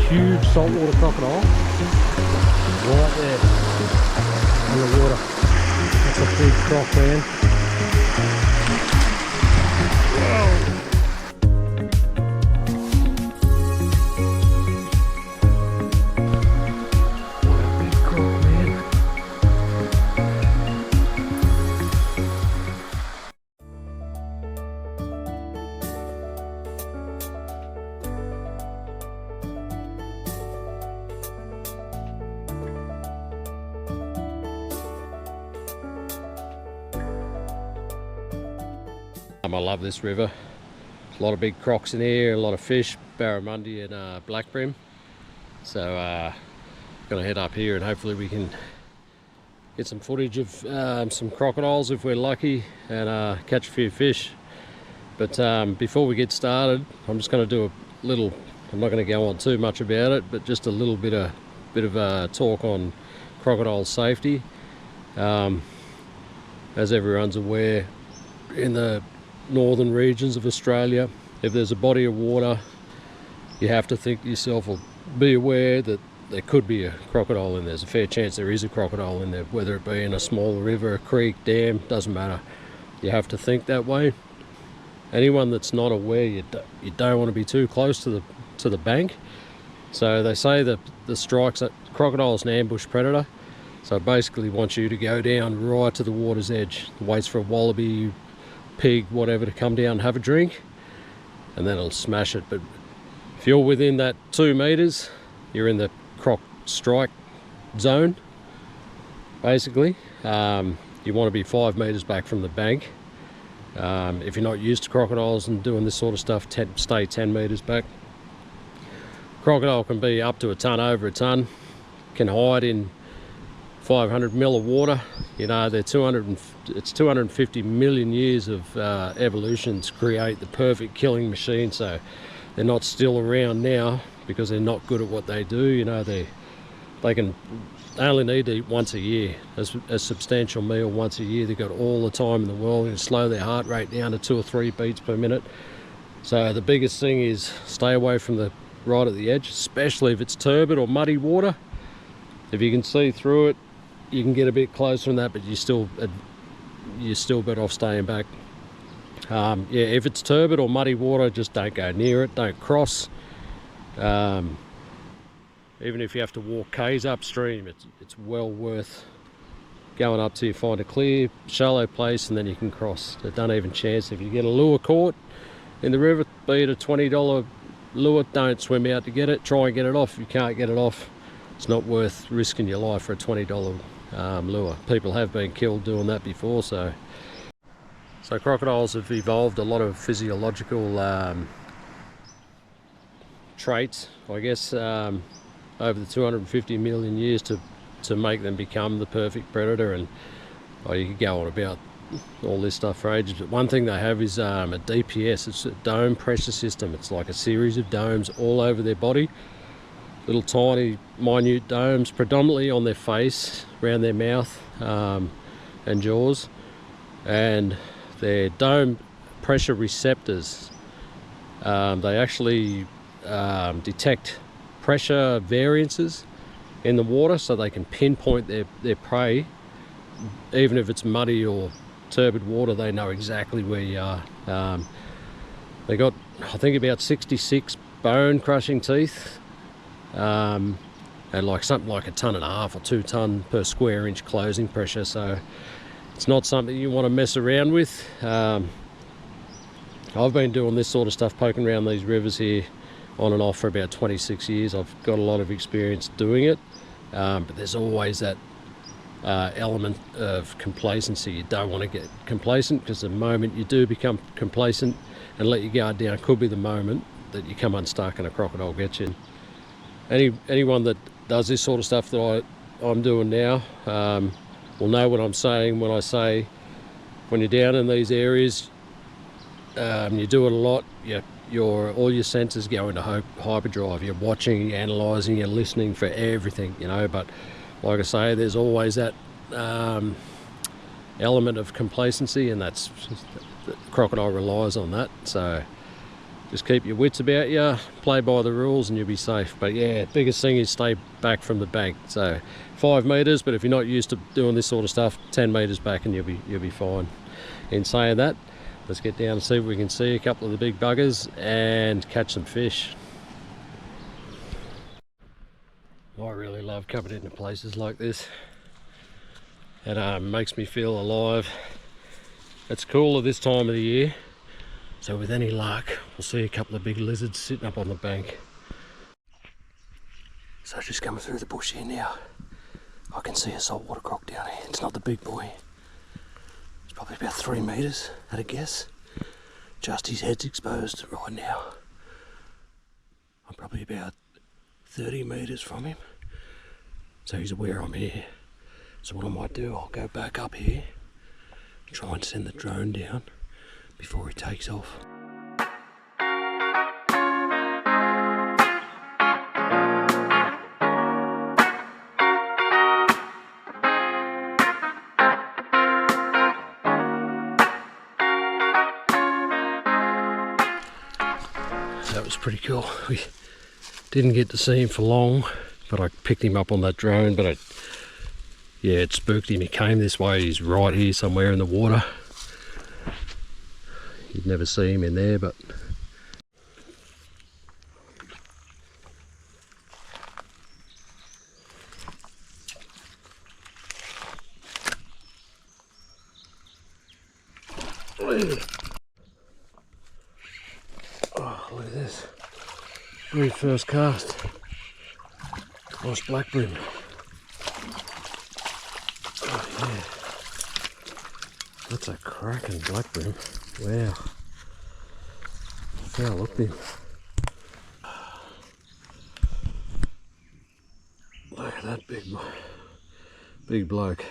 huge saltwater crocodile right there in the water. That's a big croc, man. Whoa. I love this river. A lot of big crocs in here, a lot of fish, barramundi and black brim. So gonna head up here and hopefully we can get some footage of some crocodiles if we're lucky and catch a few fish. But before we get started, I'm just going to do a little, I'm not going to go on too much about it, but just a little bit of talk on crocodile safety. As everyone's aware, in the northern regions of Australia, if there's a body of water, you have to think to yourself, or be aware that there could be a crocodile in there. There's a fair chance there is a crocodile in there, whether it be in a small river, a creek, dam, doesn't matter. You have to think that way. Anyone that's not aware, you don't want to be too close to the bank. So they say that the strikes, that crocodile is an ambush predator. So it basically wants you to go down right to the water's edge, waits for a wallaby, pig, whatever to come down and have a drink, and then it'll smash it. But if you're within that 2 meters, you're in the croc strike zone. Basically, you want to be 5 meters back from the bank. If you're not used to crocodiles and doing this sort of stuff, stay 10 meters back. Crocodile can be up to a ton, over a ton, can hide in 500 mil of water. You know, it's 250 million years of evolution to create the perfect killing machine. So they're not still around now because they're not good at what they do. You know, they only need to eat once a year, a substantial meal once a year. They've got all the time in the world and slow their heart rate down to 2 or 3 beats per minute. So the biggest thing is stay away from right at the edge, especially if it's turbid or muddy water. If you can see through it, you can get a bit closer than that, but you're still better off staying back. Yeah, if it's turbid or muddy water, just don't go near it, don't cross. Even if you have to walk k's upstream, it's well worth going up till you find a clear, shallow place, and then you can cross. So don't even chance. If you get a lure caught in the river, be it a $20 lure, don't swim out to get it. Try and get it off. If you can't get it off, it's not worth risking your life for a $20 lure. People have been killed doing that before. So crocodiles have evolved a lot of physiological traits, I guess, over the 250 million years to make them become the perfect predator. And you could go on about all this stuff for ages, but one thing they have is a DPS. It's a dome pressure system. It's like a series of domes all over their body, little tiny minute domes, predominantly on their face, around their mouth and jaws, and their dome pressure receptors, they actually detect pressure variances in the water, so they can pinpoint their prey. Even if it's muddy or turbid water, they know exactly where you are. They got, I think, about 66 bone crushing teeth, and like something like 1.5 tons or 2 tons per square inch closing pressure. So it's not something you want to mess around with. I've been doing this sort of stuff, poking around these rivers here on and off for about 26 years. I've got a lot of experience doing it, but there's always that element of complacency. You don't want to get complacent, because the moment you do become complacent and let your guard down, could be the moment that you come unstuck and a crocodile gets you. Anyone that does this sort of stuff that I'm doing now will know what I'm saying when I say, when you're down in these areas, you do it a lot, all your senses go into hyperdrive. You're watching, you're analysing, you're listening for everything, you know. But like I say, there's always that element of complacency, and that's the crocodile relies on that. So Just keep your wits about you, play by the rules and you'll be safe. But yeah, biggest thing is stay back from the bank. So 5 meters, but if you're not used to doing this sort of stuff, 10 meters back and you'll be fine. In saying that, let's get down and see if we can see a couple of the big buggers and catch some fish. I really love coming into places like this. It makes me feel alive. It's cooler this time of the year, so with any luck we'll see a couple of big lizards sitting up on the bank. So just coming through the bush here now, I can see a saltwater croc down here. It's not the big boy, it's probably about 3 meters at a guess. Just his head's exposed right now. I'm probably about 30 meters from him, so he's aware I'm here. So what I might do, I'll go back up here, try and send the drone down before he takes off. That was pretty cool. We didn't get to see him for long, but I picked him up on that drone, but yeah, it spooked him. He came this way, he's right here somewhere in the water. You'd never see him in there, but oh, look at this. Very first cast. Nice black brim. Oh yeah. That's a cracking black brim. Wow. Now look at him. Look at that big bloke.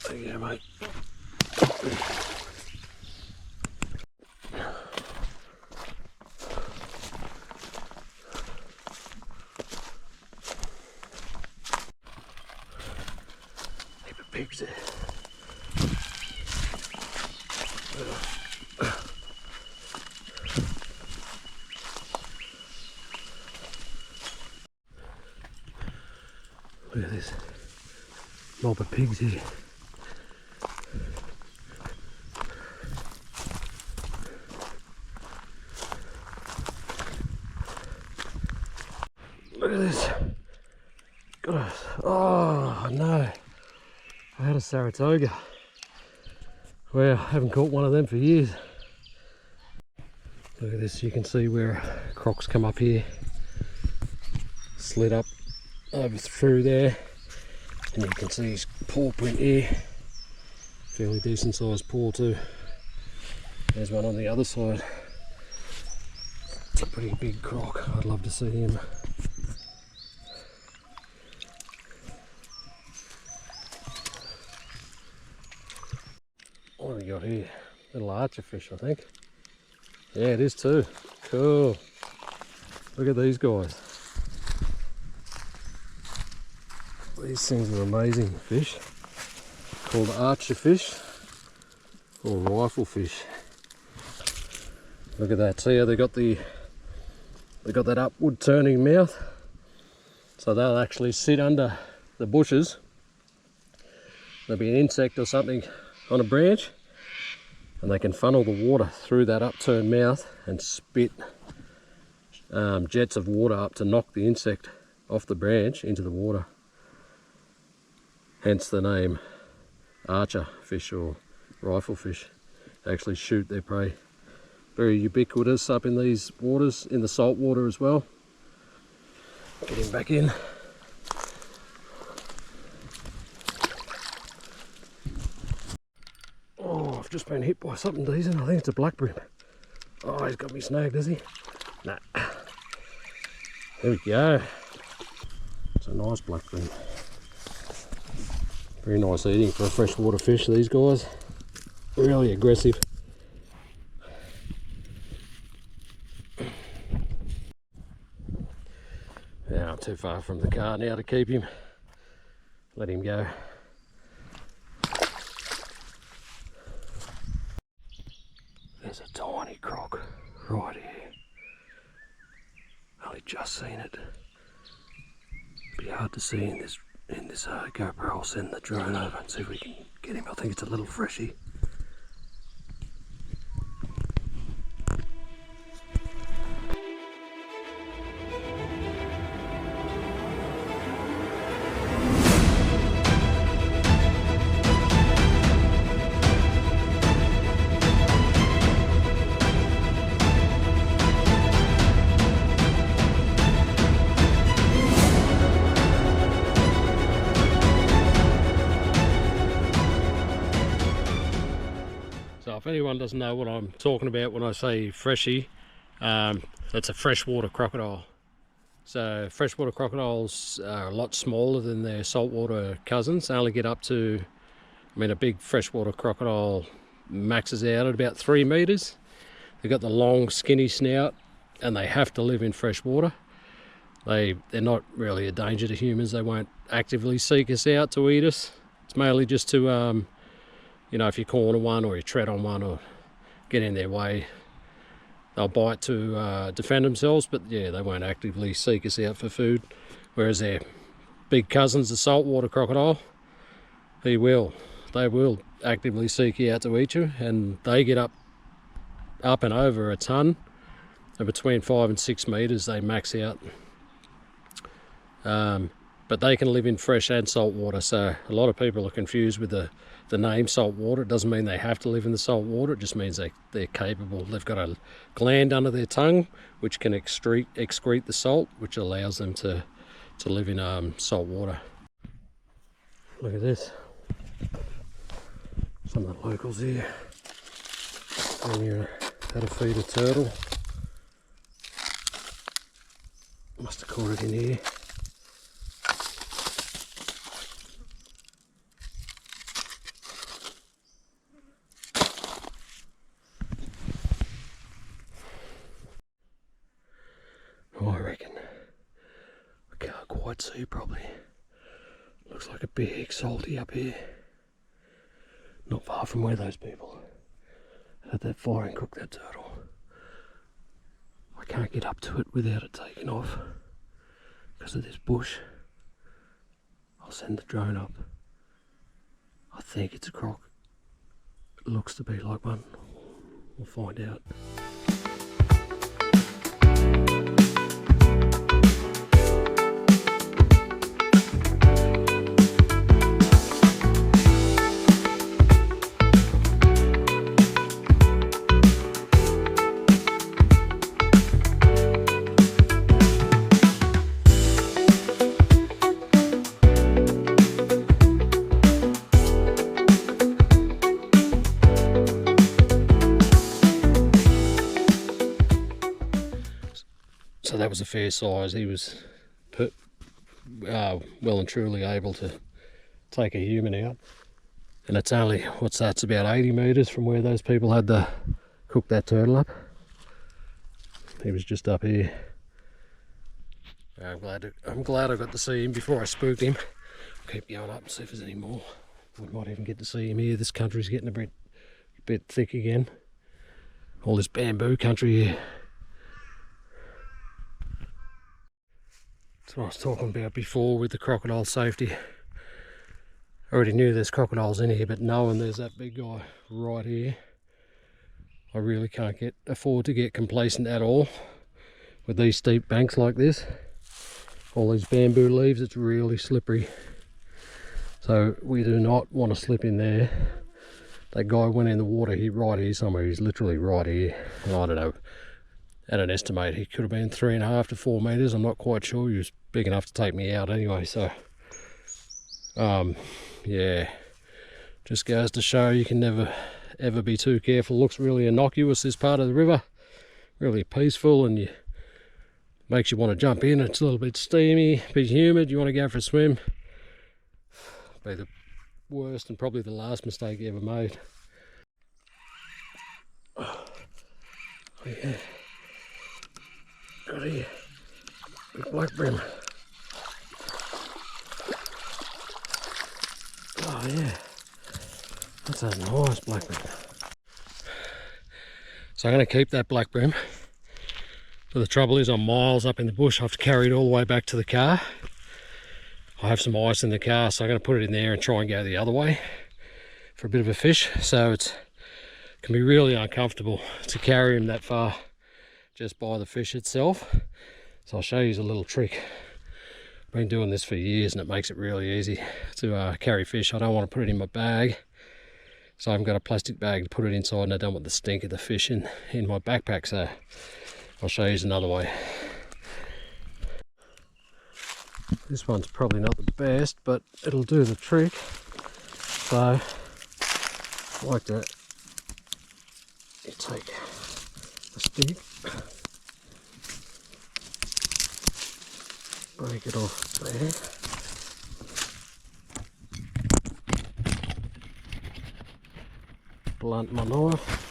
There you go, mate. Heap of pigs there. Look at this mob of pigs here. Look at this. God, oh no, I had a Saratoga. Well, I haven't caught one of them for years. Look at this, you can see where Croc's come up here, slid up over through there, and you can see his paw print here. Fairly decent sized paw too. There's one on the other side. It's a pretty big croc. I'd love to see him. What have we got here? Little archer fish, I think. Yeah, it is too. Cool. Look at these guys. These things are amazing fish. Called archer fish or rifle fish. Look at that. See how they got that upward turning mouth? So they'll actually sit under the bushes. There'll be an insect or something on a branch, and they can funnel the water through that upturned mouth and spit jets of water up to knock the insect off the branch into the water. Hence the name archer fish or rifle fish. They actually shoot their prey. Very ubiquitous up in these waters, in the salt water as well. Get him back in. Oh, I've just been hit by something decent. I think it's a black brim. Oh, he's got me snagged, has he? Nah. There we go. It's a nice black brim. Very nice eating for a freshwater fish, these guys. Really aggressive. Now I'm too far from the car now to keep him. Let him go. There's a tiny croc right here. Only just seen it. Be hard to see in this GoPro. I'll send the drone over and see if we can get him. I think it's a little freshy. So if anyone doesn't know what I'm talking about when I say freshy, that's a freshwater crocodile. So freshwater crocodiles are a lot smaller than their saltwater cousins. They only get up to, I mean, a big freshwater crocodile maxes out at about 3 meters. They've got the long skinny snout and they have to live in fresh water. They're not really a danger to humans. They won't actively seek us out to eat us. It's mainly just to you know, if you corner one or you tread on one or get in their way, they'll bite to defend themselves, but yeah, they won't actively seek us out for food. Whereas their big cousins, the saltwater crocodile, they will actively seek you out to eat you, and they get up and over a ton, and between 5 and 6 meters they max out. But they can live in fresh and salt water, so a lot of people are confused with the name salt water. It doesn't mean they have to live in the salt water, it just means they're capable. They've got a gland under their tongue which can excrete the salt, which allows them to live in salt water. Look at this. Some of the locals here. When you're how to feed a turtle. Must have caught it in here. Oh, I reckon I can't quite see properly. Looks like a big salty up here. Not far from where those people had that fire and cooked that turtle. I can't get up to it without it taking off because of this bush. I'll send the drone up. I think it's a croc. It looks to be like one. We'll find out. So that was a fair size. He was well and truly able to take a human out. And it's only, what's that, it's about 80 meters from where those people had to cook that turtle up. He was just up here. I'm glad I got to see him before I spooked him. I'll keep going up and see if there's any more. We might even get to see him here. This country's getting a bit thick again. All this bamboo country here. That's what I was talking about before with the crocodile safety. I already knew there's crocodiles in here, but knowing there's that big guy right here, I really can't afford to get complacent at all with these steep banks like this. All these bamboo leaves, it's really slippery. So we do not want to slip in there. That guy went in the water here, right here somewhere. He's literally right here. And I don't know. At an estimate, he could have been 3.5 to 4 meters. I'm not quite sure. He was big enough to take me out anyway. So, yeah, just goes to show you can never ever be too careful. Looks really innocuous, this part of the river, really peaceful, and makes you want to jump in. It's a little bit steamy, a bit humid. You want to go for a swim. Be the worst and probably the last mistake you ever made. Oh, yeah. Got here, big black brim. Oh yeah, that's a nice black brim. So I'm going to keep that black brim. But the trouble is I'm miles up in the bush. I have to carry it all the way back to the car. I have some ice in the car, so I'm going to put it in there and try and go the other way for a bit of a fish. So it can be really uncomfortable to carry him that far just by the fish itself. So I'll show you a little trick. I've been doing this for years and it makes it really easy to carry fish. I don't want to put it in my bag, so I've got a plastic bag to put it inside, and I don't want the stink of the fish in my backpack. So I'll show you another way. This one's probably not the best, but it'll do the trick. So I like to take a stick, break it off there, blunt my knife.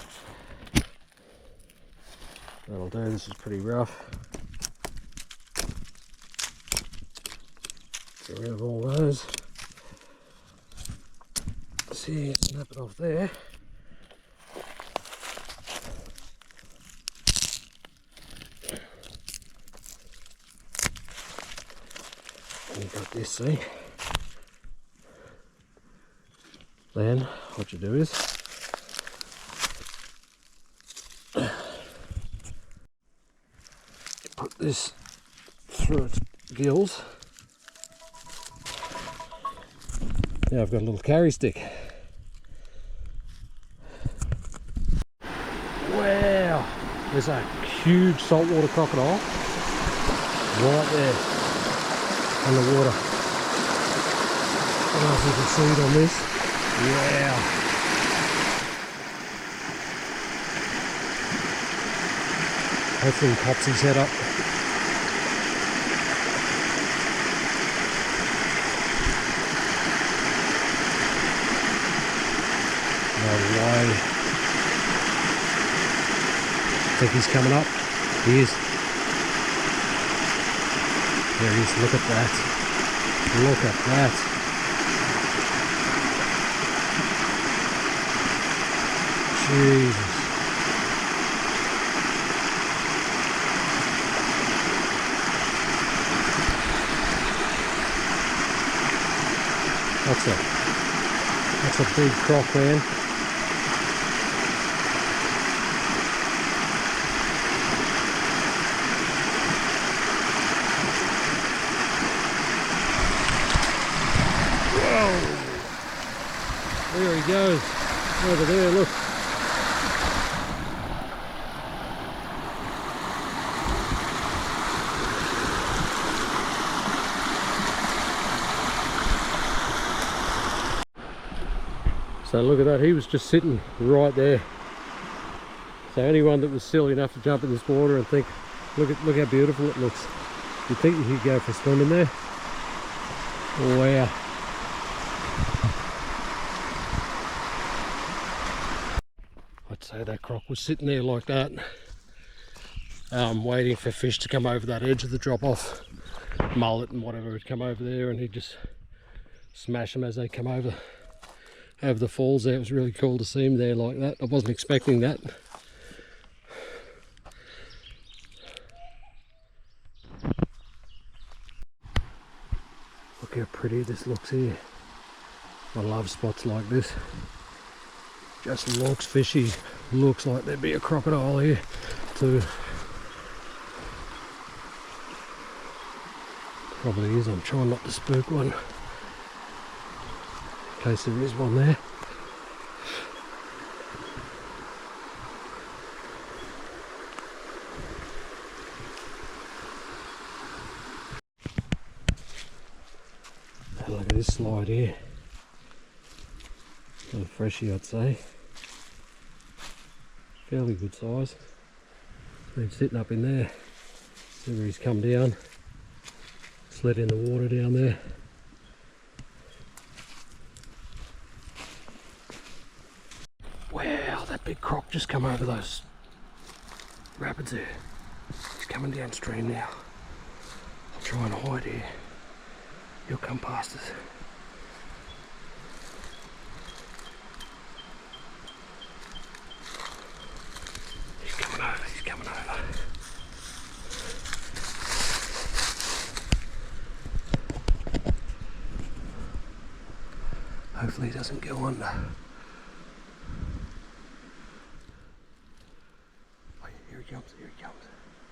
That'll do. This is pretty rough. Get rid of all those. See, snap it off there. And you've got this, see? Then what you do is you put this through its gills. Now I've got a little carry stick. Wow, there's a huge saltwater crocodile right there on the water. I don't know if you can see it on this. Wow. Hopefully he pops his head up. No way. Think he's coming up? He is. There he is. Look at that. Look at that. Jesus. That's a big croc, man. There he goes, over there, look. So look at that, he was just sitting right there. So anyone that was silly enough to jump in this water and think, look how beautiful it looks, you'd think you could go for a swim in there. Wow. I'd say that croc was sitting there like that, waiting for fish to come over that edge of the drop off. Mullet and whatever would come over there and he'd just smash them as they come over the falls there. It was really cool to see him there like that. I wasn't expecting that. Look how pretty this looks here. I love spots like this. Just looks fishy. Looks like there'd be a crocodile here too. Probably is. I'm trying not to spook one, in case there is one there. And look at this slide here. A little freshy, I'd say. Fairly good size. Been sitting up in there. See where he's come down. Slid in the water down there. Wow, that big croc just come over those rapids there. He's coming downstream now. I'll try and hide here. He'll come past us. He's coming over, he's coming over. Hopefully he doesn't go under. Oh, here he comes, here he comes.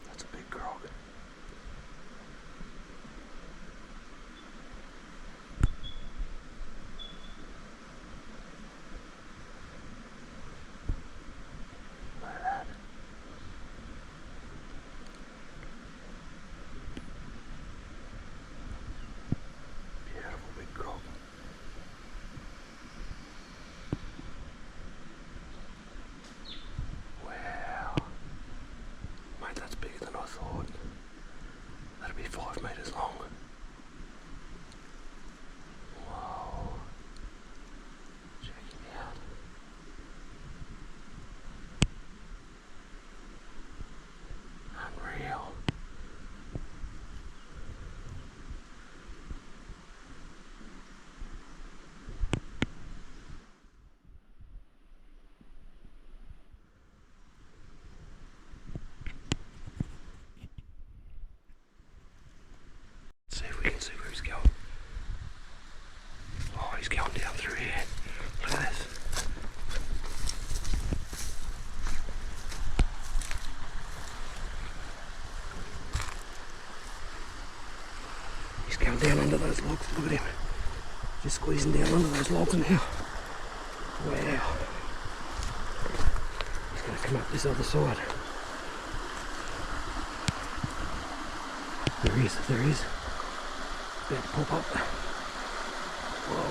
That's a big croc. Look at that. Beautiful big croc. Wow. Mate, that's bigger than I thought. That'll be 5 metres long. Whoa. Check him out. Unreal. See if we can see where he's going. Oh, he's going down through here. Look at this. He's going down under those logs. Look at him. Just squeezing down under those logs now. Wow. He's going to come up this other side. There he is, there he is. About to pop up. Whoa.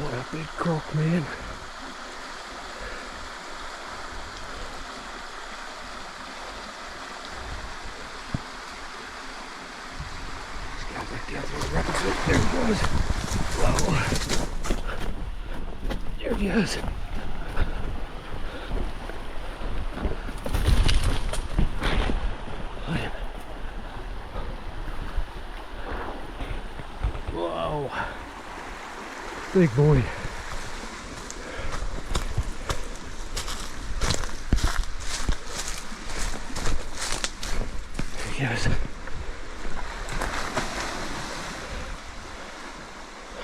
What a big croc, man. He's going back down through the rapids. Look, there he goes. Whoa. There he goes. Whoa, big boy. There he goes.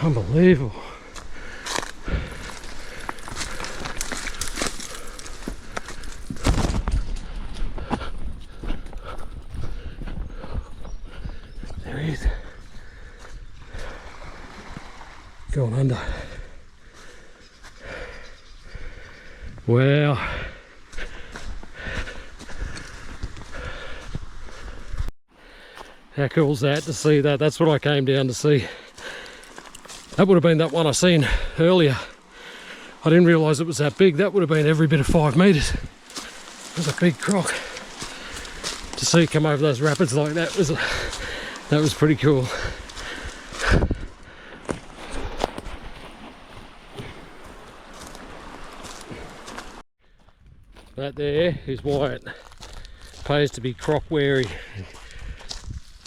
Unbelievable. There he is. Going under. Wow. How cool is that to see that? That's what I came down to see. That would have been that one I seen earlier. I didn't realise it was that big. That would have been every bit of 5 metres. It was a big croc. To see it come over those rapids like that was pretty cool. That there is why it pays to be croc wary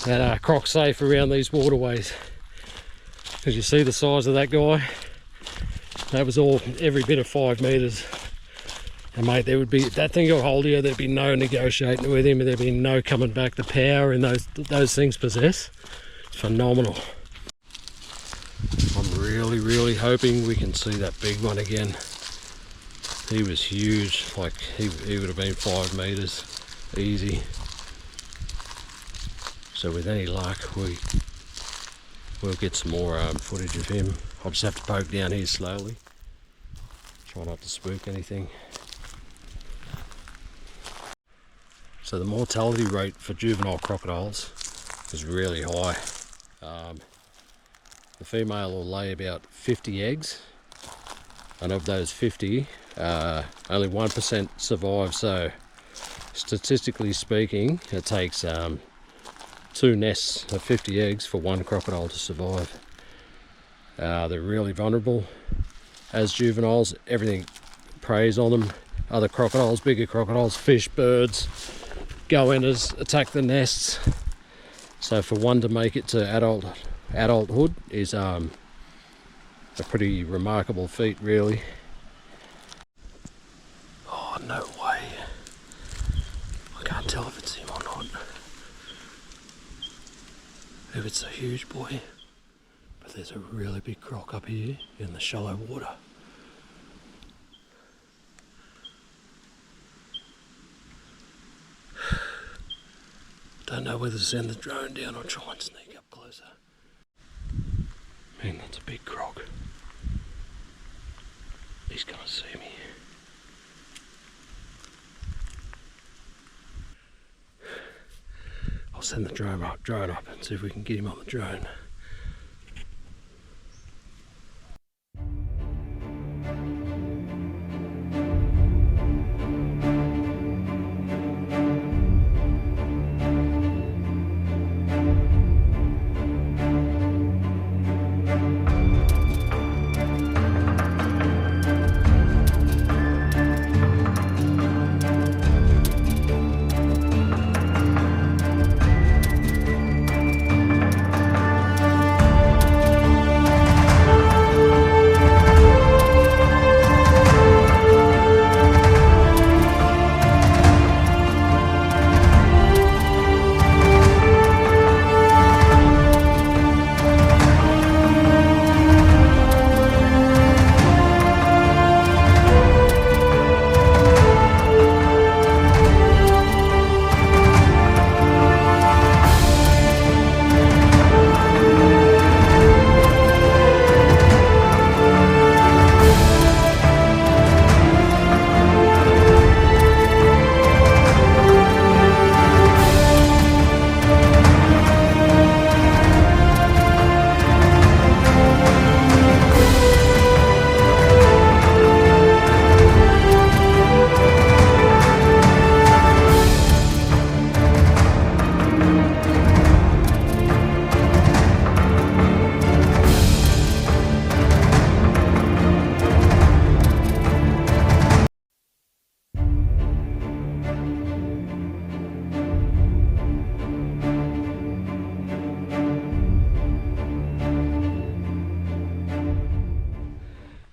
and croc safe around these waterways. Because you see the size of that guy, that was all every bit of 5 metres. And mate, there would be, that thing got hold of you, there'd be no negotiating with him, there'd be no coming back. The power in those things possess, it's phenomenal. I'm really hoping we can see that big one again. He was huge, like he would have been 5 metres easy. So with any luck we'll get some more footage of him. I'll just have to poke down here slowly, try not to spook anything. So the mortality rate for juvenile crocodiles is really high. The female will lay about 50 eggs, and of those 50, only 1% survive. So statistically speaking, it takes 2 nests of 50 eggs for one crocodile to survive. They're really vulnerable as juveniles. Everything preys on them. Other crocodiles, bigger crocodiles, fish, birds, go in as attack the nests. So for one to make it to adulthood is a pretty remarkable feat, really. Oh, no way. I can't tell if it's him or not. If it's a huge boy, There's a really big croc up here in the shallow water. Don't know whether to send the drone down or try and sneak up closer. Man, that's a big croc. He's gonna see me. I'll send the drone up and see if we can get him on the drone.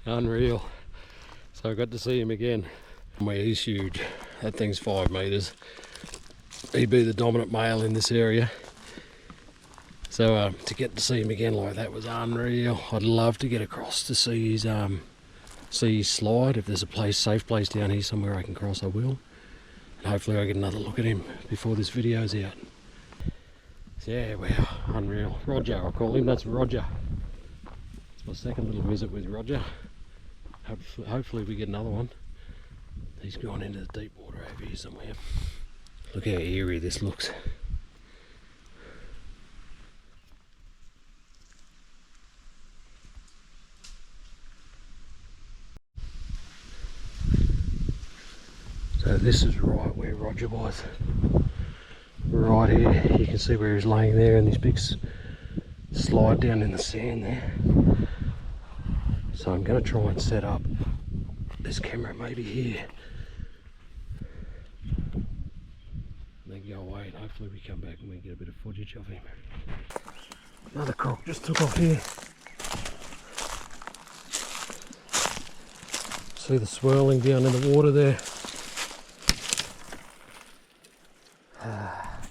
Unreal. So I got to see him again. Well, he's huge. That thing's 5 meters. He'd be the dominant male in this area. So to get to see him again like that was unreal. I'd love to get across to see his slide. If there's a safe place down here somewhere I can cross, I will. And hopefully I get another look at him before this video's out. So yeah, wow, unreal. Roger, I'll call him. That's Roger. It's my second little visit with Roger. Hopefully we get another one. He's gone into the deep water over here somewhere. Look how eerie this looks. So this is right where Roger was. Right here, you can see where he's laying there in this big slide down in the sand there. So I'm going to try and set up this camera maybe here. Then go away and hopefully we come back and we get a bit of footage of him. Another croc just took off here. See the swirling down in the water there.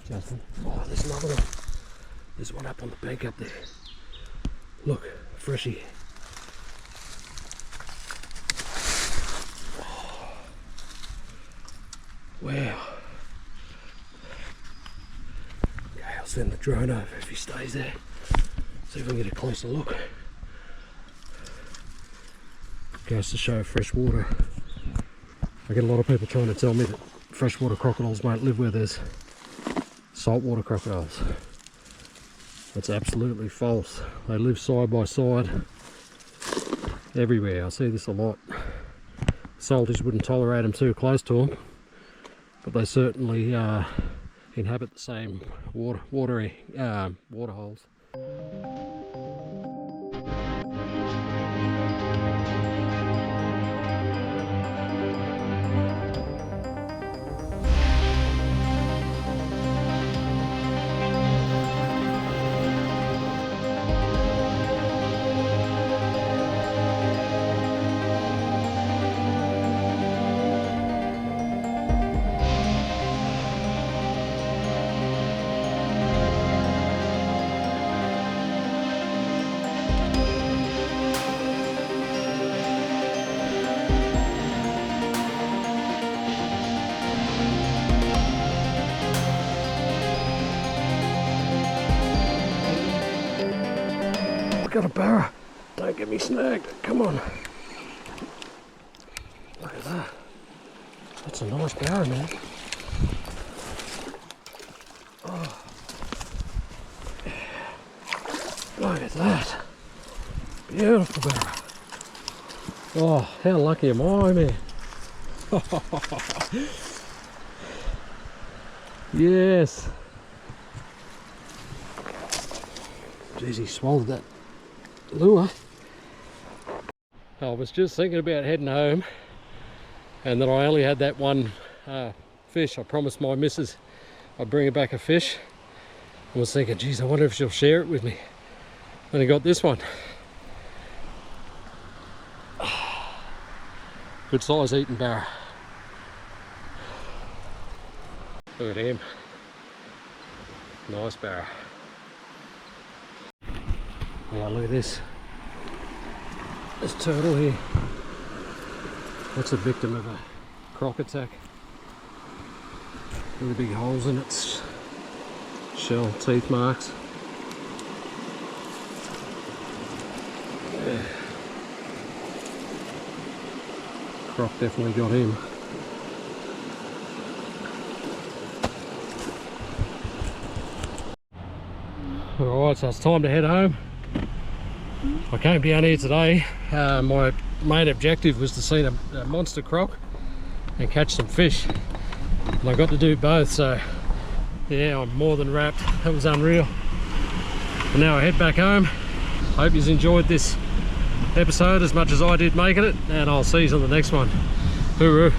Justin. Oh, there's another one. There's one up on the bank up there. Look, freshie. Oh. Wow. Okay, I'll send the drone over if he stays there. See if we can get a closer look. Goes to show fresh water. I get a lot of people trying to tell me that freshwater crocodiles won't live where there's saltwater crocodiles. That's absolutely false. They live side by side everywhere. I see this a lot. Salties wouldn't tolerate them too close to them, but they certainly inhabit the same water holes. got a barra. Don't get me snagged. Come on. Look at that. That's a nice barra, man. Oh. Look at that. Beautiful barra. Oh, how lucky am I, man? Yes. Jeez, he swallowed that lure. I was just thinking about heading home, and then I only had that one fish. I promised my missus I'd bring her back a fish. I was thinking, geez, I wonder if she'll share it with me. Then I got this one. Good size eating barra. Look at him. Nice barra. Yeah, look at this. This turtle here. That's a victim of a croc attack. Really big holes in its shell, teeth marks. Yeah. Croc definitely got him. Alright, so it's time to head home. I came down here today. My main objective was to see a monster croc and catch some fish. And I got to do both, so yeah, I'm more than wrapped. That was unreal. And now I head back home. Hope you've enjoyed this episode as much as I did making it, and I'll see you on the next one. Hooroo.